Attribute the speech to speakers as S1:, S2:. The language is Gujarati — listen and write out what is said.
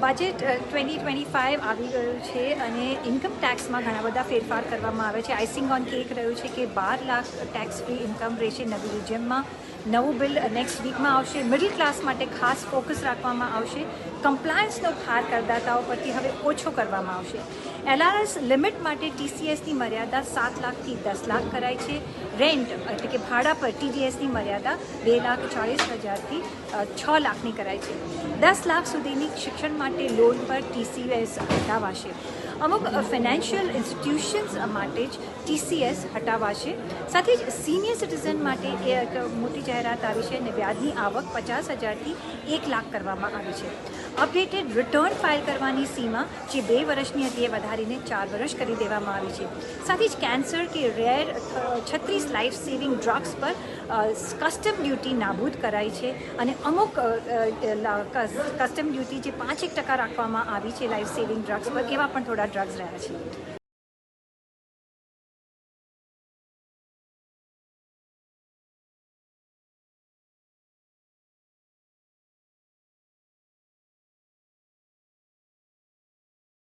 S1: બજેટ 2025 આવી ગયું છે અને ઇન્કમ ટેક્સમાં ઘણા બધા ફેરફાર કરવામાં આવે છે. આઇસિંગ ઓન કેક રહ્યું છે કે 12 લાખ ટેક્સ ફ્રી ઇન્કમ રહેશે નવી રિજિયમમાં. નવું બિલ નેક્સ્ટ વીકમાં આવશે. મિડલ ક્લાસ માટે ખાસ ફોકસ રાખવામાં આવશે. કમ્પ્લાયન્સનો ભાર કરદાતાઓ પરથી હવે ઓછો કરવામાં આવશે. LRS લિમિટ માટે TCSની મર્યાદા 7 લાખથી 10 લાખ કરાઈ છે. રેન્ટ એટલે કે ભાડા પર TDSની મર્યાદા 2,40,000થી 6 લાખની કરાઈ છે. 10 લાખ સુધીની શિક્ષણ માટે લોન પર TCS હટાવાશે. અમુક ફાઇનાન્શિયલ ઇન્સ્ટિટ્યુશન્સ માટે જ TCS હટાવાશે. સાથે જ સિનિયર સિટીઝન માટે એક મોટી જાહેરાત આવી છે અને વ્યાજની આવક 50,000થી 1 લાખ કરવામાં આવી છે. અપડેટેડ રિટર્ન ફાઇલ કરવાની સીમા જે 2 વર્ષની હતી એ વધારીને 4 વર્ષ કરી દેવામાં આવી છે. સાથે જ કેન્સર કે રેર 36 લાઈફ સેવિંગ ડ્રગ્સ પર કસ્ટમ ડ્યુટી નાબૂદ કરાઈ છે અને અમુક કસ્ટમ ડ્યુટી જે 5% રાખવામાં આવી છે લાઈફ સેવિંગ ડ્રગ્સ પર, એવા પણ થોડા ડ્રગ્સ રહ્યા છે.